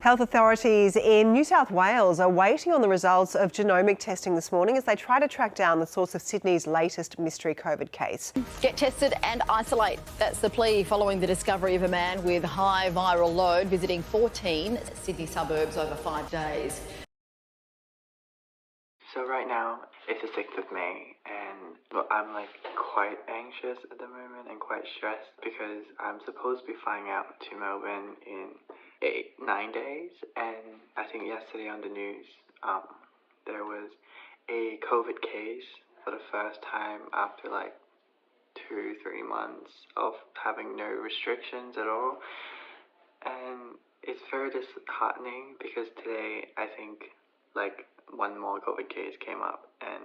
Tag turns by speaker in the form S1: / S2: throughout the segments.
S1: Health authorities in New South Wales are waiting on the results of genomic testing this morning as they try to track down the source of Sydney's latest mystery COVID case.
S2: Get tested and isolate. That's the plea following the discovery of a man with high viral load visiting 14 Sydney suburbs over 5 days.
S3: So right now, it's the 6th of May, and look, I'm quite anxious at the moment and quite stressed because I'm supposed to be flying out to Melbourne in 9 days, and I think yesterday on the news, there was a COVID case for the first time after 2-3 months of having no restrictions at all, and it's very disheartening because today I think one more COVID case came up, and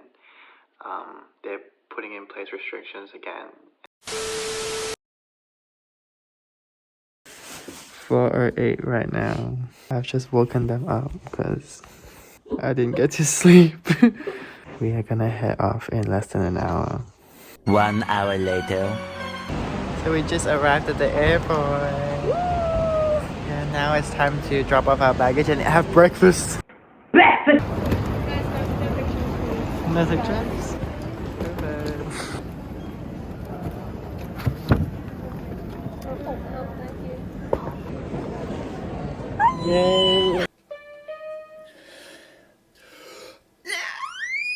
S3: they're putting in place restrictions again. 4:08 right now. I've just woken them up because I didn't get to sleep. We are gonna head off in less than an hour.
S4: 1 hour later.
S3: So we just arrived at the airport. And now it's time to drop off our baggage and have breakfast. Breakfast! No pictures? Yay!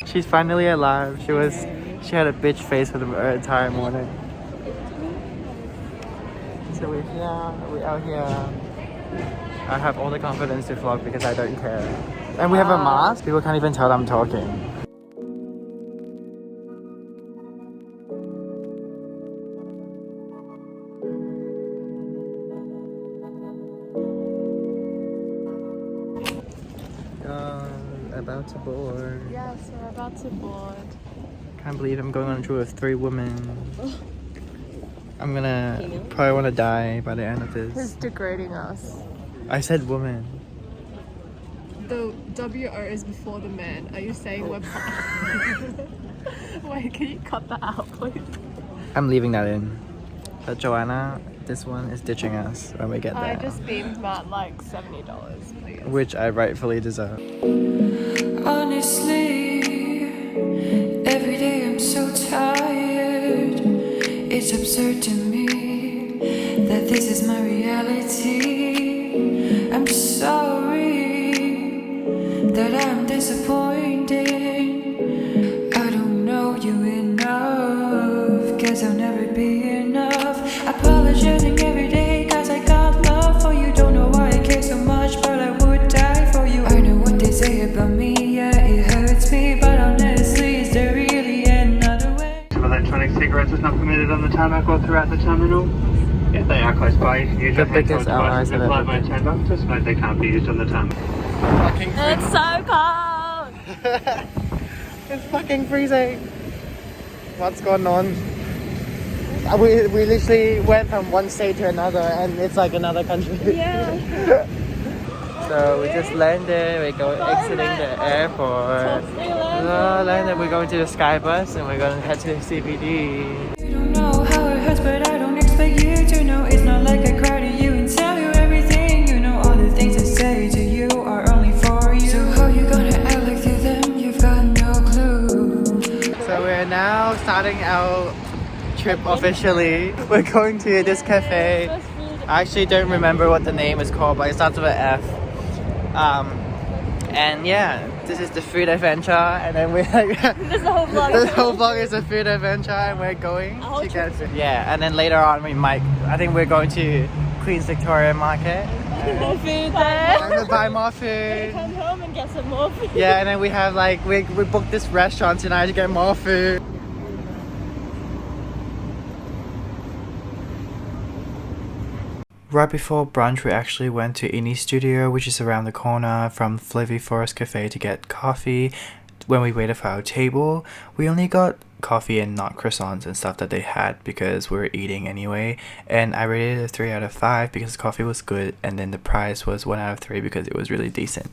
S3: She's finally alive. She had a bitch face for the entire morning. So we're out here. I have all the confidence to vlog because I don't care. And we have a mask. People can't even tell I'm talking. About to board.
S5: Yes, we're about to board.
S3: Can't believe I'm going on a tour with 3 women. I'm gonna probably want to die by the end of this.
S5: Who's degrading us?
S3: I said woman.
S5: The WO is before the man. Are you saying we're Wait, can you cut that out, please?
S3: I'm leaving that in. But Joanna, this one is ditching us when we get there.
S5: I just beamed Matt $70, please.
S3: Which I rightfully deserve.
S6: Honestly, every day I'm so tired. It's absurd to me that this is my reality. I'm sorry that I'm disappointed. I don't know you enough, guess I'll never be enough. Apologizing every day cause I got love for you. Don't know why I care so much, but I would die for you. I know what they say about me, yeah, it hurts me, but honestly, is there really another way?
S7: Electronic cigarettes is not permitted on the tarmac or throughout the terminal. If they are close by, you can use your
S3: biggest allies
S7: devices applied by a chamber. Just note they can't be used on the tarmac.
S5: It's so cold!
S3: It's fucking freezing. What's going on? We literally went from one state to another and it's like another country.
S5: Yeah.
S3: So we just landed, we're exiting the airport. Landed, we're going to the Sky Bus and we're going to head to the CBD.
S6: You don't know how it hurts, but I don't expect you to know. It's not like I cry to you and tell you everything. You know all the things I say to you are only for you. So how you gonna act like to them? You've got no clue.
S3: So we're now starting our trip officially. We're going to this cafe. I actually don't remember what the name is called, but it starts with an F. And yeah, this is the food adventure, and then we're
S5: This whole vlog.
S3: this whole vlog is a food adventure, and we're going to get food. Yeah, and then later on I think we're going to Queen's Victoria Market.
S5: More food there.
S3: And we'll buy more food.
S5: Come home and get some more food.
S3: Yeah, and then we have we booked this restaurant tonight to get more food. Right before brunch, we actually went to Innie's studio, which is around the corner from Flavy Forest Cafe, to get coffee. When we waited for our table, we only got coffee and not croissants and stuff that they had because we were eating anyway. And I rated it a 3 out of 5 because the coffee was good, and then the price was 1 out of 3 because it was really decent.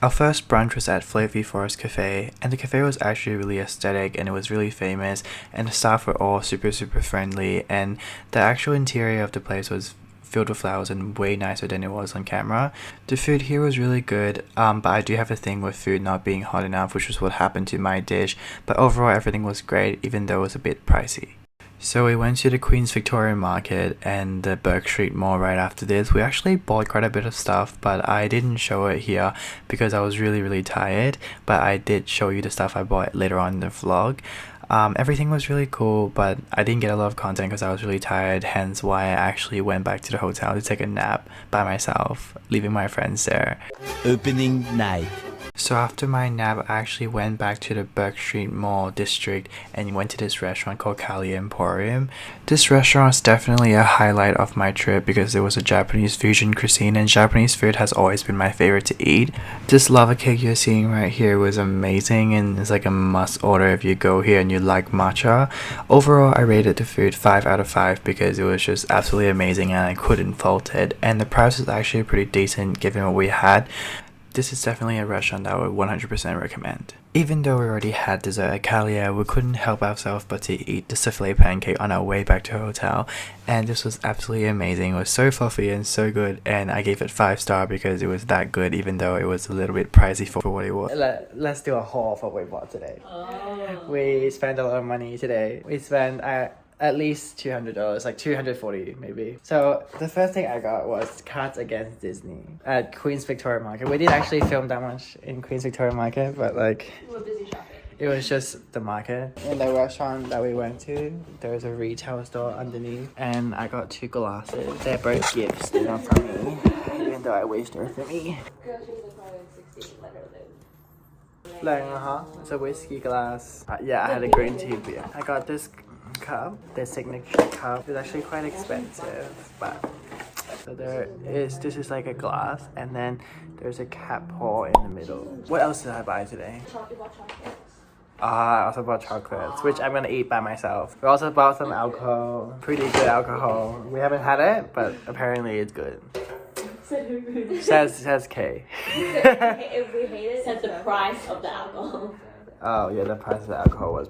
S3: Our first brunch was at Flavy Forest Cafe, and the cafe was actually really aesthetic and it was really famous, and the staff were all super friendly, and the actual interior of the place was filled with flowers and way nicer than it was on camera. The food here was really good, but I do have a thing with food not being hot enough, which was what happened to my dish. But overall everything was great, even though it was a bit pricey. So we went to the Queen's Victoria Market and the Bourke Street Mall right after this. We actually bought quite a bit of stuff, but I didn't show it here because I was really tired. But I did show you the stuff I bought later on in the vlog. Everything was really cool, but I didn't get a lot of content because I was really tired, hence why I actually went back to the hotel to take a nap by myself, leaving my friends there.
S4: Opening night.
S3: So after my nap, I actually went back to the Bourke Street Mall district and went to this restaurant called Kali Emporium. This restaurant is definitely a highlight of my trip because it was a Japanese fusion cuisine, and Japanese food has always been my favorite to eat. This lava cake you're seeing right here was amazing and it's like a must order if you go here and you like matcha. Overall, I rated the food 5 out of 5 because it was just absolutely amazing and I couldn't fault it. And the price was actually pretty decent given what we had. This is definitely a restaurant that I would 100% recommend. Even though we already had dessert at Kalia, we couldn't help ourselves but to eat the souffle pancake on our way back to the hotel, and this was absolutely amazing. It was so fluffy and so good, and I gave it 5 stars because it was that good, even though it was a little bit pricey for what it was. Let's do a haul of what we bought today. We spent a lot of money today. We spent at least $200, like $240 maybe. So the first thing I got was Cards Against Disney at Queen's Victoria Market. We didn't actually film that much in Queen's Victoria Market, but like
S2: We were busy shopping.
S3: it was just the market. In the restaurant that we went to, there was a retail store underneath, and I got 2 glasses. They're both gifts, they're not for me, even though I wish they were for me. It's a whiskey glass. Yeah, I had a green tea beer. I got this cup, the signature cup. It's actually quite expensive, but so this is like a glass, and then there's a cat paw in the middle. What else did I buy today? I also bought chocolates, which I'm gonna eat by myself. We also bought some alcohol, pretty good alcohol. We haven't had it, but apparently it's good. Says K.
S8: If we hate it, said the price of the alcohol.
S3: Oh yeah, the price of the alcohol was.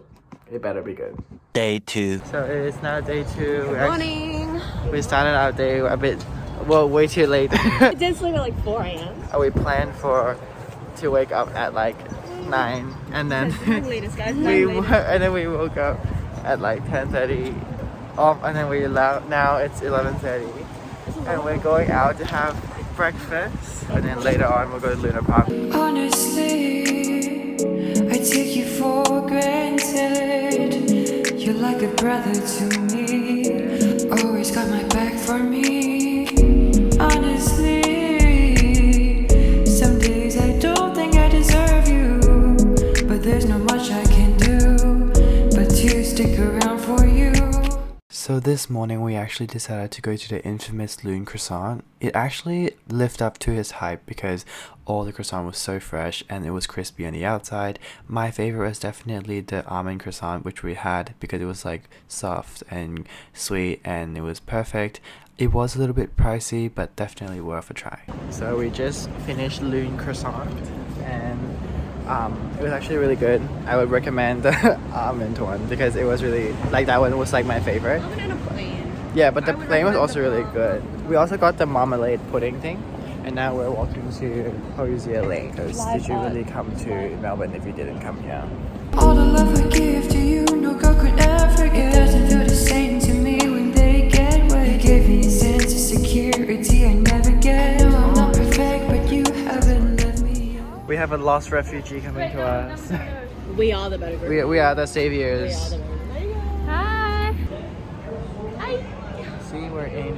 S3: It better be good.
S4: Day 2.
S3: So it is now day 2.
S5: Good morning.
S3: We started our day a bit, well, way too late.
S8: I did sleep at like 4 a.m.
S3: We planned to wake up at like 9, and then
S8: Latest, guys.
S3: and then we woke up at like 10:30. And then now it's 11:30, and we're going out to have breakfast, and then later on we'll go to Luna Park.
S6: Honestly, I take you for granted. You're like a brother to me, always got my back for me. Honestly, some days I don't think I deserve you, but there's not much I can do but to stick around for you.
S3: So this morning we actually decided to go to the infamous Loon Croissant. It actually lived up to its hype because all the croissant was so fresh and it was crispy on the outside. My favorite was definitely the almond croissant, which we had because it was like soft and sweet and it was perfect. It was a little bit pricey, but definitely worth a try. So we just finished Loon Croissant, and it was actually really good. I would recommend the almond one because it was really, like, that one was like my favorite.
S5: Almond and a plain.
S3: Yeah, but the plain was also really good. We also got the marmalade pudding thing, and now we're walking to Hosier Lane because did you really come to Melbourne if you didn't come here?
S6: All the love I give to you, no girl could ever get. It doesn't feel the same to me when they get wet. You gave me a sense of security I never get. No, I'm not perfect, but you haven't left me.
S3: We have a lost refugee coming to us.
S8: We are the better group.
S3: We are the saviors.
S8: Hi.
S3: See, we're in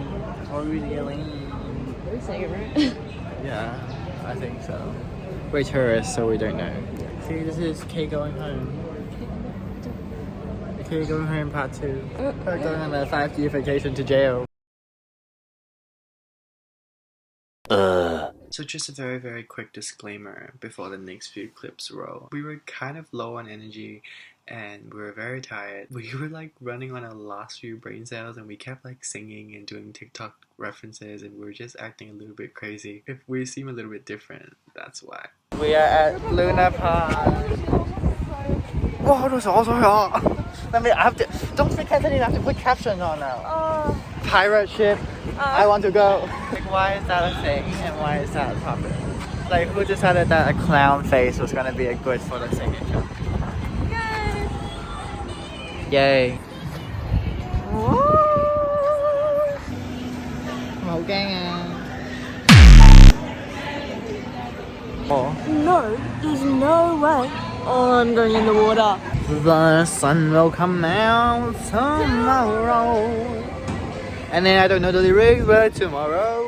S3: Hosier Lane.
S8: We're saying it right.
S3: Yeah, I think so. We're tourists, so we don't know. See, this is Kay going home. Kay going home part 2. We're going on a 5-year vacation to jail. So just a very quick disclaimer before the next few clips roll. We were kind of low on energy and we were very tired. We were like running on our last few brain cells, and we kept like singing and doing TikTok references, and we were just acting a little bit crazy. If we seem a little bit different, that's why. We are at Luna Park. Wow, that's awesome. Let me, don't forget that you have to put captions on now. pirate ship. I want to go. Like, why is that a thing and why is that popular? Like, who decided that a clown face was gonna be a good photo signature? Yay! Hổ gan à. Oh.
S8: No, there's no way. Oh, I'm going in the water.
S3: The sun will come out tomorrow. And then I don't know the lyrics, but tomorrow.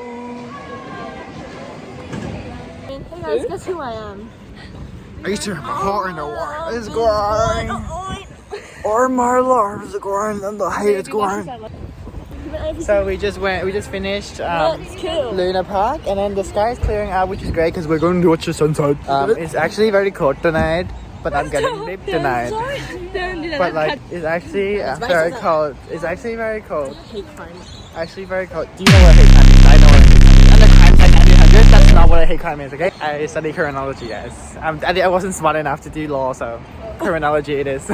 S8: Hey guys, guess who I am?
S3: I used to have a heart in the water. It's going. Or my love is going and the hate is going. So we just finished Luna Park, and then the sky is clearing out, which is great because we're going to watch the sunset. It's actually very cold tonight, but I'm getting nipped tonight. But like, it's actually very cold. It's actually very cold. Actually very cold. Do you know what hate crime is? I know what hate crime is. And the crime's like 900. That's not what a hate crime is, okay? I study criminology, guys. I wasn't smart enough to do law, so criminology it is.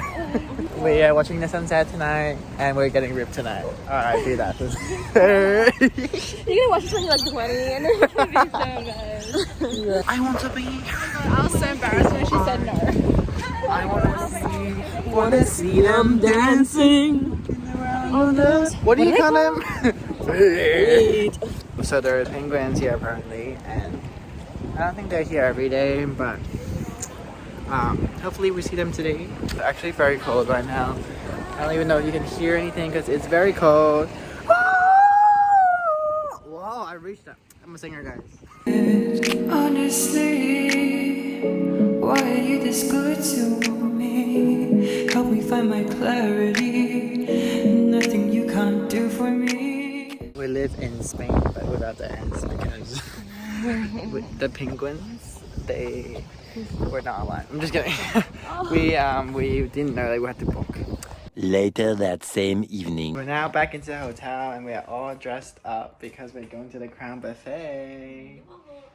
S3: We are watching the sunset tonight, and we're getting ripped tonight. Alright, do that.
S8: You're gonna watch this when you're like 20 and it's gonna be so bad.
S3: I want to be.
S5: I was so embarrassed when she said no.
S3: I wanna see them dancing. What do you call them? So there are penguins here apparently, and I don't think they're here every day, but hopefully we see them today. It's actually very cold right now. I don't even know if you can hear anything because it's very cold. Wow, I reached that. I'm a singer, guys.
S6: Honestly, why are you this good to me? Help me find my clarity. Nothing you can't do for me.
S3: We live in Spain, but without the ants because with the penguins, they were not alive. I'm just kidding. We didn't know that we had to book.
S4: Later that same evening.
S3: We're now back into the hotel and we are all dressed up because we're going to the Crown Buffet.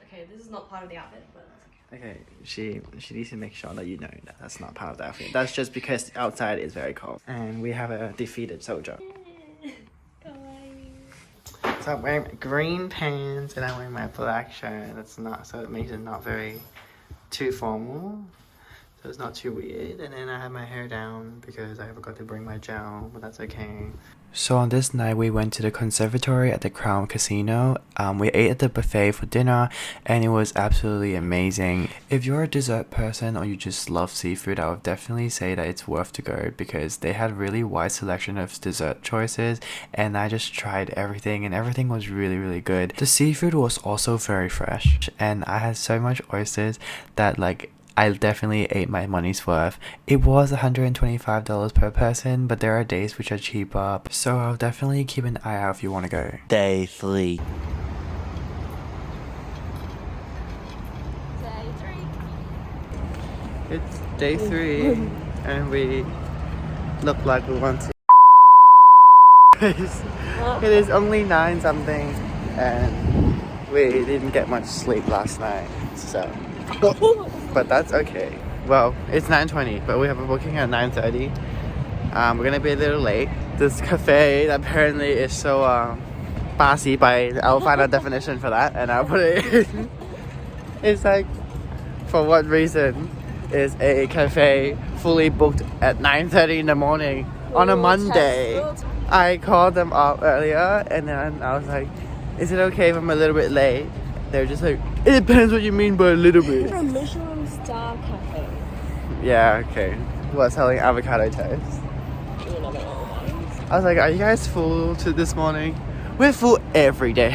S8: Okay, this is not part of the outfit, but
S3: Okay, she needs to make sure that you know that that's not part of the outfit. That's just because outside is very cold. And we have a defeated soldier. So I'm wearing green pants and I'm wearing my black shirt. That's not, so it makes it not very too formal. So it's not too weird. And then I have my hair down because I forgot to bring my gel, but that's okay. So on this night, we went to the Conservatory at the Crown Casino. We ate at the buffet for dinner and it was absolutely amazing. If you're a dessert person or you just love seafood, I would definitely say that it's worth to go because they had really wide selection of dessert choices and I just tried everything and everything was really, really good. The seafood was also very fresh and I had so much oysters that like I definitely ate my money's worth. It was $125 per person, but there are days which are cheaper, so I'll definitely keep an eye out if you want to go.
S4: Day 3.
S3: It's day 3 and we look like we want to It is only 9 something and we didn't get much sleep last night, so but that's okay. Well, it's 9:20, but we have a booking at 9:30. We're gonna be a little late. This cafe apparently is so bossy by, I'll find a definition for that and I'll put it in. It's like, for what reason is a cafe fully booked at 9:30 in the morning on a Monday? I called them up earlier and then I was like, is it okay if I'm a little bit late? They're just like, it depends what you mean by a little bit.
S8: it's a Michelin star cafe.
S3: Yeah, okay. We're selling avocado toast. I was like, are you guys full to this morning? We're full every day.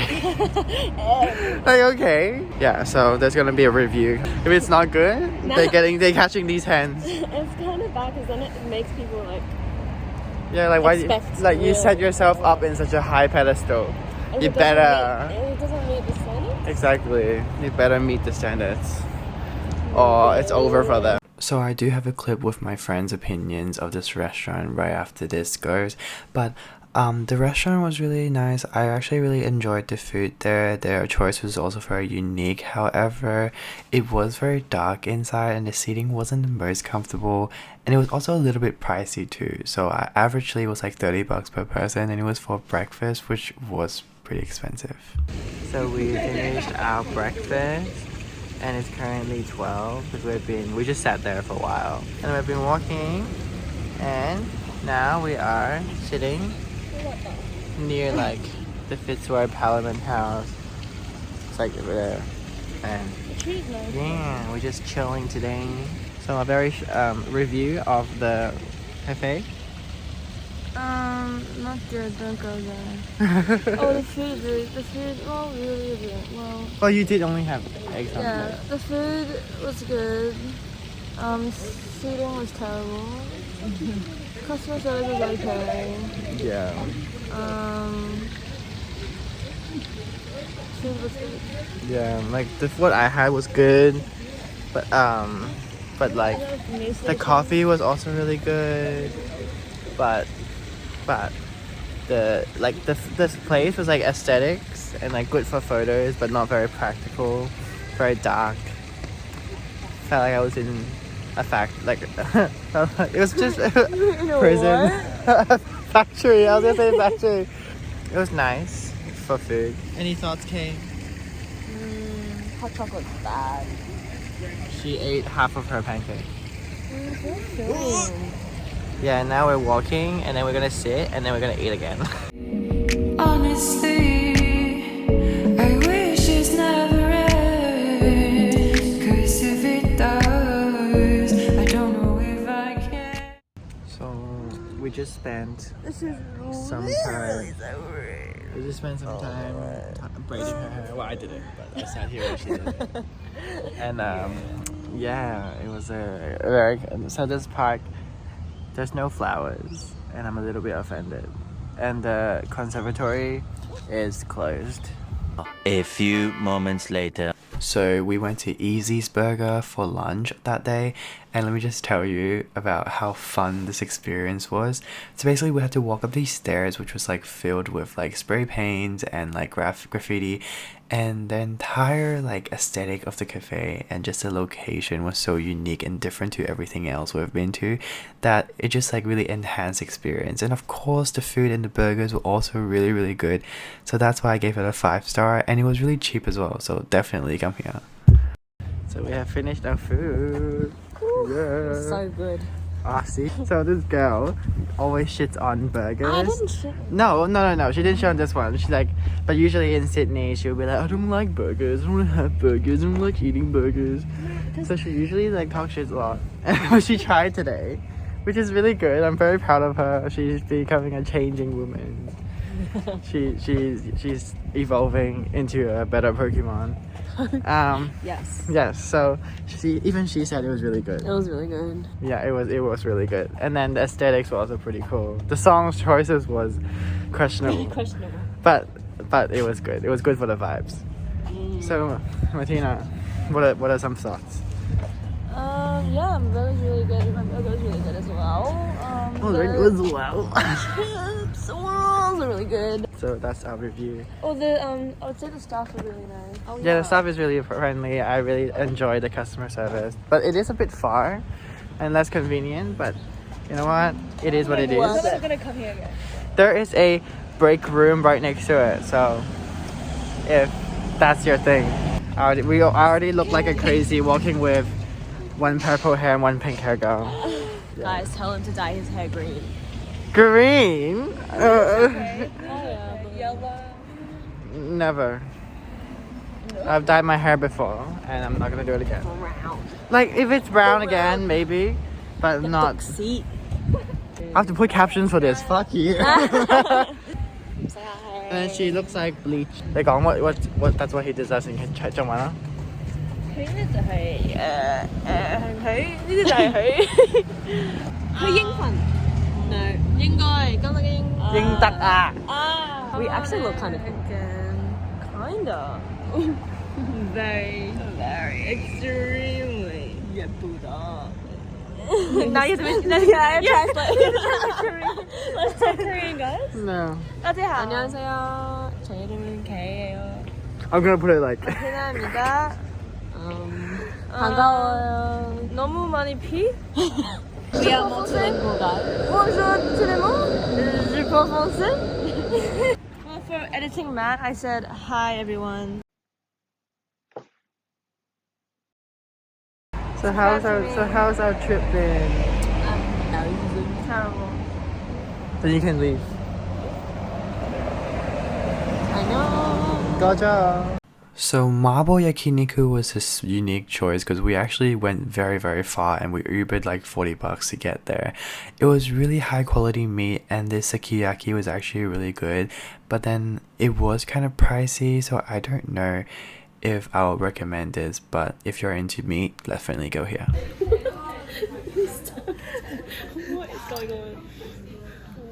S3: Like, okay. Yeah, so there's gonna be a review. If it's not good, they're catching these hens.
S8: It's kind of bad because then it makes people like,
S3: Yeah, like why
S8: expect
S3: you set yourself up in such a high pedestal.
S8: and
S3: You
S8: it doesn't
S3: better
S8: meet- it doesn't meet the standards.
S3: Exactly. You better meet the standards or it's over for them. So I do have a clip with my friends' opinions of this restaurant right after this goes, but
S9: The restaurant was really nice. I actually really enjoyed the food there. Their choice was also very unique. However, it was very dark inside and the seating wasn't the most comfortable, and it was also a little bit pricey too. So I averagely it was like $30 per person, and it was for breakfast, which was pretty expensive. So we finished our breakfast and it's currently 12 because we just sat there for a while and we've been walking, and now we are sitting near like the Fitzroy Parliament House. It's like over there, and yeah, we're just chilling today. So a very review of the cafe.
S8: Not good. Don't go there. Oh, the food, really, well.
S9: Oh, you did only have eggs on
S8: Yeah,
S9: plate.
S8: the food was good. Seating was terrible. Customer service was okay.
S9: Yeah.
S8: Food was good.
S9: Yeah, like the what I had was good, but like the coffee was also really good, but this place was like aesthetics and like good for photos, but not very practical, very dark. Felt like I was in a it was just prison. Factory. I was gonna say factory. It was nice for food. Any thoughts, Kay?
S8: Hot chocolate's bad.
S9: She ate half of her pancake. Yeah, now we're walking and then we're gonna sit and then we're gonna eat again.
S6: Honestly, I wish it's never ends, 'cause if it does, I don't know if I can.
S9: So we just spent some time. We just spent some time braiding her hair. Well, I didn't, but I sat here and she did it. And yeah, it was a very good. So this park, there's no flowers, and I'm a little bit offended. And the conservatory is closed.
S4: A few moments later.
S9: So we went to Easy's Burger for lunch that day, and let me just tell you about how fun this experience was. So basically we had to walk up these stairs which was like filled with like spray paint and like graffiti, and the entire like aesthetic of the cafe and just the location was so unique and different to everything else we've been to that it just like really enhanced experience. And of course the food and the burgers were also really, really good, so that's why I gave it a 5-star, and it was really cheap as well, so definitely come here. So we have finished our food. Yeah.
S8: So good.
S9: Ah, see? So this girl always shits on burgers.
S8: I didn't shit.
S9: No. She didn't shit on this one. She's like, but usually in Sydney, she'll be like, I don't like burgers. I don't want to have burgers. I don't like eating burgers. So she usually like talks shit a lot. But she tried today, which is really good. I'm very proud of her. She's becoming a changing woman. She's evolving into a better Pokemon. Yes. So she said it was really good.
S8: It was really good.
S9: Yeah, it was really good. And then the aesthetics were also pretty cool. The song's choices was questionable. But it was good. It was good for the vibes. So Martina, what are some thoughts?
S8: Yeah, that was really good. My burger was really good as well.
S9: It was well.
S8: Chips were also really good.
S9: So that's our review.
S8: Oh, I would say the staff were really nice. Oh,
S9: Yeah, the staff is really friendly. I really enjoy the customer service, but it is a bit far and less convenient. But you know what? It is what it is.
S8: I'm not gonna come here again.
S9: There is a break room right next to it, so if that's your thing. I already look like a crazy walking with one purple hair and one pink hair girl. Yeah.
S8: Guys, tell him to dye his hair green.
S9: Green?
S8: Okay. Yellow.
S9: Never. I've dyed my hair before and I'm not gonna do it again.
S8: Brown.
S9: Like if it's brown again, maybe, but not.
S8: See.
S9: I have to put captions for this. Fuck you.
S8: Say
S9: And she looks like bleach. 你講 what that's what he deserves in 中文啦。
S8: 佢呢就係佢呢啲就係佢應份。No， 應該今日
S9: 應得啊。
S8: We actually look kind of kinda. Very extremely. Yeah, Buddha. Now you have to translate. Let's talk Korean, guys.
S7: No.
S8: 안녕하세요. 제 이름은 개예요.
S7: I'm gonna put it like.
S8: 태나입니다. 반가워요. 너무 많이 피? We are multilingual, guys. Bonjour, tout le monde. Je parle français. Well, for editing Matt, I said hi, everyone.
S7: So how's our trip been?
S8: Terrible.
S7: Then you can leave.
S8: I know.
S7: Gotcha.
S9: So Mabo Yakiniku was this unique choice because we actually went very, very far and we Ubered like $40 to get there. It was really high quality meat and the sukiyaki was actually really good, but then it was kind of pricey, so I don't know if I would recommend this, but if you're into meat, definitely go here.
S8: What is going on?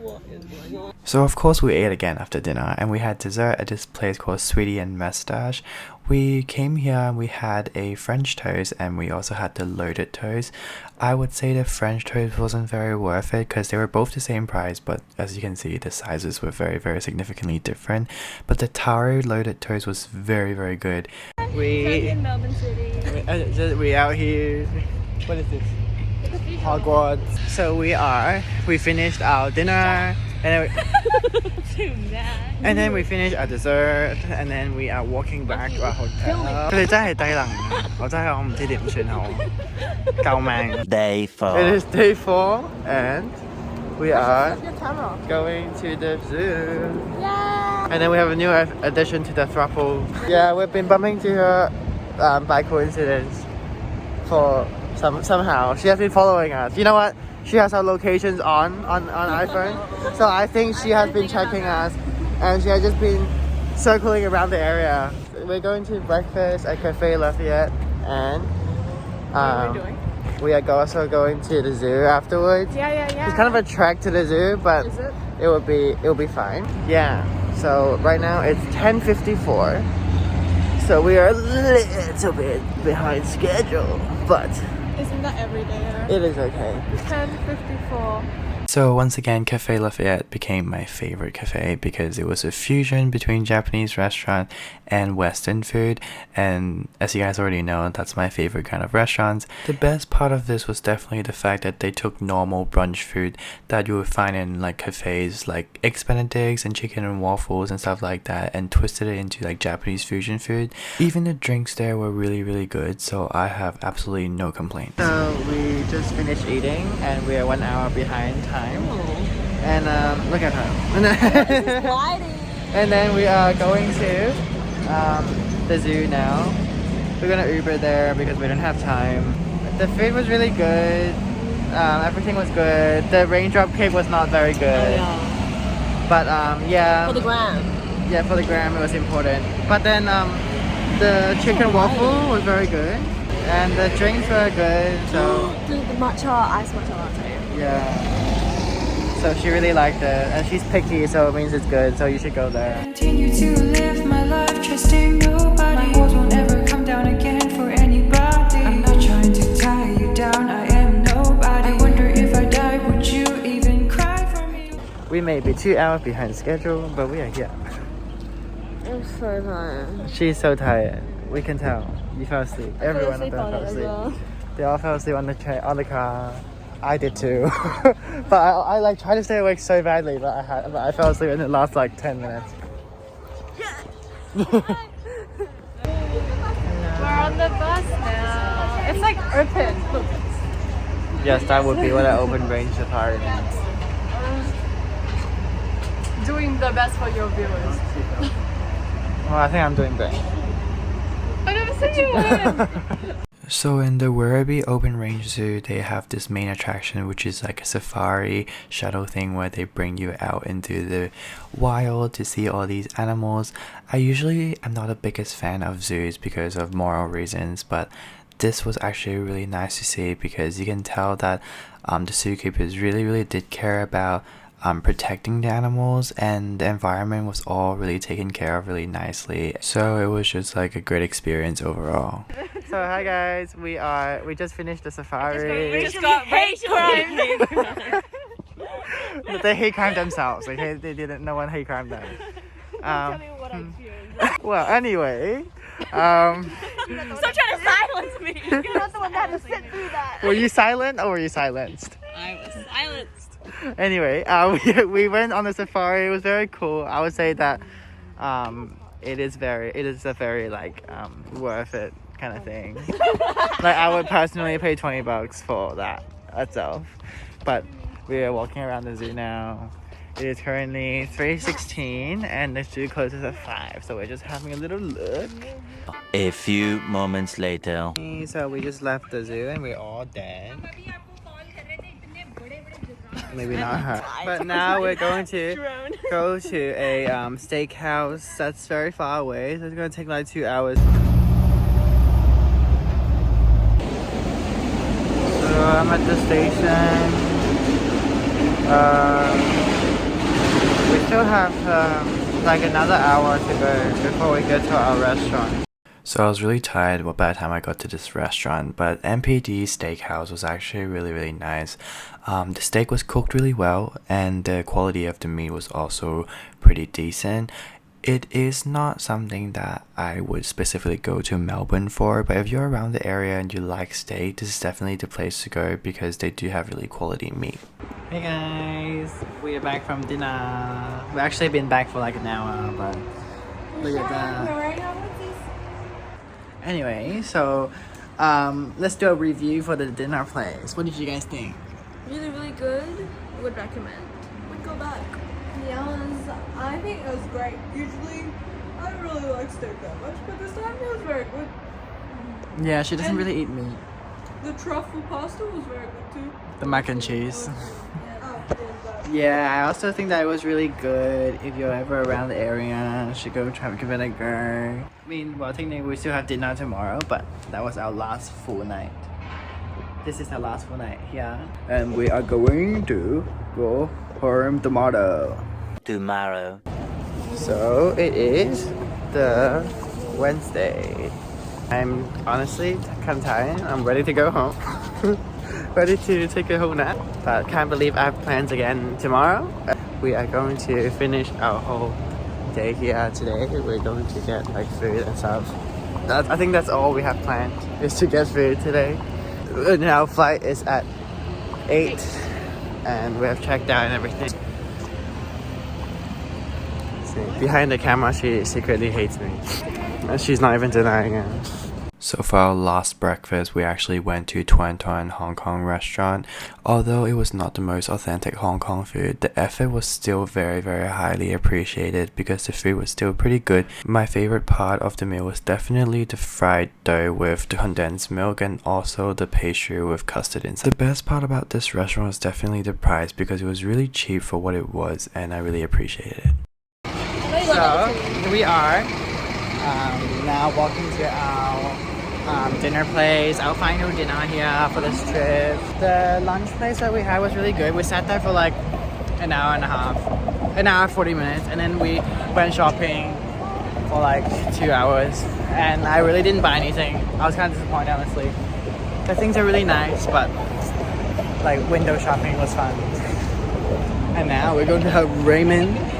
S8: What is going on?
S9: So of course we ate again after dinner and we had dessert at this place called Sweetie and Mustache. We came here and we had a French toast and we also had the loaded toast. I would say the French toast wasn't very worth it because they were both the same price, but as you can see the sizes were very, very significantly different. But the taro loaded toast was very, very good.
S8: We in Melbourne City.
S7: We out here. What is this? Hogwarts. So we finished our dinner and then we finished our dessert and then we are walking back to our hotel. 佢哋真係低能，我真係我唔知點算好，救命
S4: Day 4.
S7: It is day 4 and we are going to the zoo.
S8: Yeah.
S7: And then we have a new addition to the throuple. Yeah, we've been bumping to her by coincidence for somehow. She has been following us. You know what? She has our locations on iPhone. So I think she has been checking us and she has just been circling around the area. We're going to breakfast at Cafe Lafayette and
S8: What are we doing?
S7: we are also going to the zoo afterwards.
S8: Yeah.
S7: It's kind of a trek to the zoo, but
S8: Is it?
S7: it'll be fine. Yeah. So right now it's 10:54. So we are a little bit behind schedule, but
S8: Isn't that every day?
S7: it is okay.
S8: 10:54.
S9: So once again, Cafe Lafayette became my favorite cafe because it was a fusion between Japanese restaurant and Western food, and as you guys already know, that's my favorite kind of restaurants. The best part of this was definitely the fact that they took normal brunch food that you would find in like cafes like eggs benedicts and chicken and waffles and stuff like that and twisted it into like Japanese fusion food. Even the drinks there were really, really good, so I have absolutely no complaints.
S7: So we just finished eating and we are 1 hour behind time. And look at her.
S8: Gliding.
S7: And then we are going to the zoo now. We're gonna Uber there because we don't have time. The food was really good. Everything was good. The raindrop cake was not very good. But yeah.
S8: For the gram.
S7: Yeah, for the gram it was important. But then the chicken waffle was very good. And the drinks were good. So
S8: the matcha, ice matcha latte.
S7: yeah. So she really liked it. And she's picky, so it means it's good. So you should go there.
S6: Continue to live my life, trusting nobody. My walls won't ever come down again for anybody. I'm not trying to tie you down, I am nobody. I wonder if I die, would you even cry for me?
S7: We may be 2 hours behind schedule, but we are here.
S8: I'm so tired.
S7: She's so tired. We can tell. You fell asleep. Everyone of them fell asleep.
S8: Well.
S7: They all fell asleep on the car. I did too. But I like tried to stay awake so badly, but I fell asleep in the last like 10 minutes.
S8: We're on the bus now. It's like open. Look.
S7: Yes, that would be what an open range safari means.
S8: Doing the best for your viewers.
S7: Well, I think I'm doing great.
S8: I never seen you win.
S9: So in the Werribee Open Range Zoo, they have this main attraction, which is like a safari shuttle thing where they bring you out into the wild to see all these animals. I usually am not the biggest fan of zoos because of moral reasons, but this was actually really nice to see because you can tell that the zookeepers really did care about protecting the animals, and the environment was all really taken care of really nicely. So it was just like a great experience overall.
S7: So hi guys, we just finished the safari.
S8: We just got hate crime.
S7: They hate crime themselves. Like they didn't. No one hate crime them.
S8: Tell me what I feel.
S7: Well, anyway.
S8: Stop trying to silence me. You're not the one that had to sit through that.
S7: Were you silent or were you silenced?
S8: I was silenced.
S7: Anyway, we went on a safari. It was very cool. I would say that it is a very like worth it kind of thing. Like I would personally pay $20 for that itself. But we are walking around the zoo now. It is currently 3:16 and the zoo closes at 5, so we're just having a little look.
S4: A few moments later.
S7: So we just left the zoo and we're all dead. Maybe not her. But now we're going to go to a steakhouse that's very far away, so it's going to take like 2 hours. So I'm at the station. We still have like another hour to go before we get to our restaurant.
S9: So I was really tired by the time I got to this restaurant, but MPD Steakhouse was actually really nice. The steak was cooked really well, and the quality of the meat was also pretty decent. It is not something that I would specifically go to Melbourne for, but if you're around the area and you like steak, this is definitely the place to go because they do have really quality meat.
S7: Hey guys, we are back from dinner. We've actually been back for like an hour, but look at that. Anyway, so let's do a review for the dinner place. What did you guys think?
S5: Really good. Would recommend. Would go back.
S10: Yes, I think it was great. Usually, I don't really like steak that much, but this time it was very good.
S7: Yeah, she doesn't really eat meat.
S10: The truffle pasta was very good too.
S7: The mac and cheese. Yeah, I also think that it was really good. If you're ever around the area, you should go try to give it a go. I mean, well, technically we still have dinner tomorrow, but that was our last full night. This is our last full night here. And we are going to go home tomorrow. So it is the Wednesday. I'm honestly kind of tired. I'm ready to go home. Ready to take a whole nap. But can't believe I have plans again tomorrow. We are going to finish our whole day here today. We're going to get like food and stuff. I think that's all we have planned, is to get food today. And our flight is at 8 and we have checked out and everything. See, behind the camera she secretly hates me. And she's not even denying it.
S9: So for our last breakfast, we actually went to Tuan Tuan Hong Kong restaurant. Although it was not the most authentic Hong Kong food, the effort was still very highly appreciated because the food was still pretty good. My favorite part of the meal was definitely the fried dough with the condensed milk and also the pastry with custard inside. The best part about this restaurant was definitely the price because it was really cheap for what it was and I really appreciated it.
S7: So here we are now walking to our dinner place, our final dinner here for this trip. The lunch place that we had was really good. We sat there for like an hour and a half, an hour 40 minutes, and then we went shopping for like 2 hours and I really didn't buy anything. I was kind of disappointed, honestly. The things are really nice, but like window shopping was fun. And now we're going to have ramen.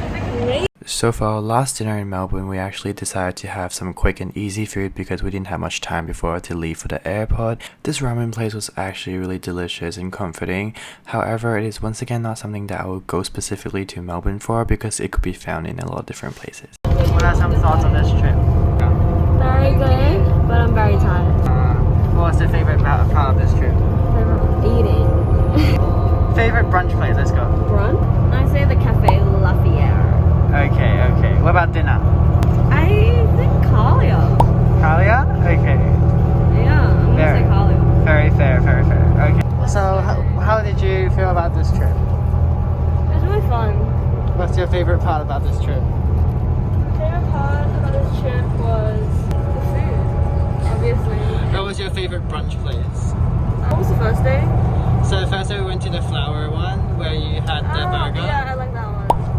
S9: So for our last dinner in Melbourne, we actually decided to have some quick and easy food because we didn't have much time before to leave for the airport. This ramen place was actually really delicious and comforting. However, it is once again not something that I would go specifically to Melbourne for because it could be found in a lot of different places.
S7: What are some thoughts on this trip?
S8: Very good, but I'm very tired.
S7: What was the favorite part of this trip?
S8: Eating.
S7: Favorite brunch place, let's go.
S8: Brunch? I say the Cafe Lafayette.
S7: Okay. What about dinner?
S8: I think Kalia.
S7: Kalia? Okay.
S8: Yeah, I'm gonna say Kalia.
S7: Very fair. Okay. So, how did you feel about this trip?
S8: It was really fun.
S7: What's your favorite part about this trip?
S8: Favorite part about this trip was the food, obviously.
S7: What was your favorite brunch place?
S8: What was the first day?
S7: So the first day we went to the flower one where you had the burger.
S8: Yeah, I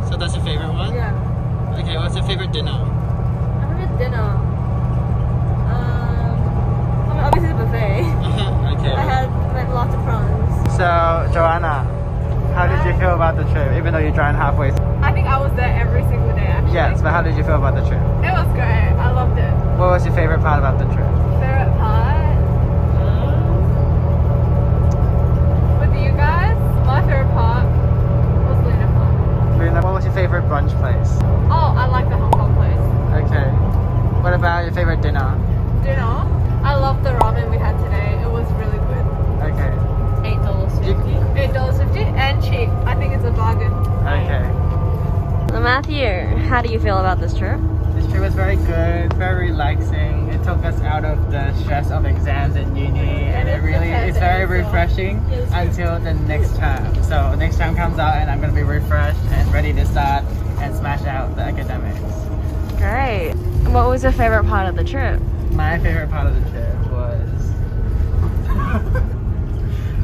S7: So that's your favorite one?
S8: Yeah.
S7: Okay, what's your favorite dinner?
S8: My favorite dinner. I mean, obviously the buffet.
S7: Okay.
S8: I had like lots of prawns.
S7: So, Joanna, how did you feel about the trip, even though you joined halfway?
S10: I think I was there every single day actually.
S7: Yes, but how did you feel about the trip?
S10: It was great. I loved it.
S7: What was your favorite part about the trip?
S10: Favorite part? With you guys, my favorite part was Luna Park.
S7: Luna, what was your favorite brunch place?
S10: Oh, I like the Hong Kong place.
S7: Okay. What about your favorite dinner?
S10: Dinner? I loved the ramen we had today. It was really good.
S7: Okay.
S8: $8.50.
S10: $8.50 and cheap. I think it's a bargain.
S7: Okay.
S8: So Matthew, how do you feel about this trip?
S7: This trip was very good, very relaxing. It took us out of the stress of exams in uni, and it's very refreshing until the next term. So next term comes out and I'm going to be refreshed and ready to start and smash out the academics.
S8: Great. What was your favorite part of the trip?
S7: My favorite part of the trip was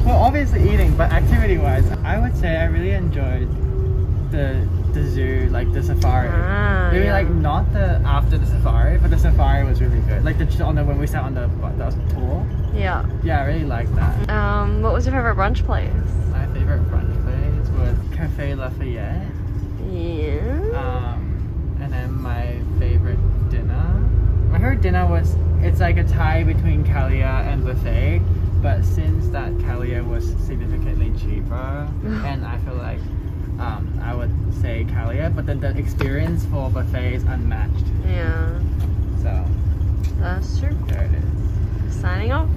S7: well, obviously eating, but activity wise, I would say I really enjoyed the zoo, like the safari. Maybe like not the after the safari, but the safari was really good. Like when we sat on the pool.
S8: Yeah.
S7: Yeah, I really liked that.
S8: What was your favorite brunch place?
S7: My favorite brunch place was Cafe Lafayette.
S8: Yeah.
S7: And then my favorite dinner. My favorite dinner was, it's like a tie between Kalia and buffet, but since that Kalia was significantly cheaper, and I feel like I would say Kalia, but then the experience for buffet is unmatched.
S8: Yeah.
S7: So
S8: that's true.
S7: there it is.
S8: Signing off.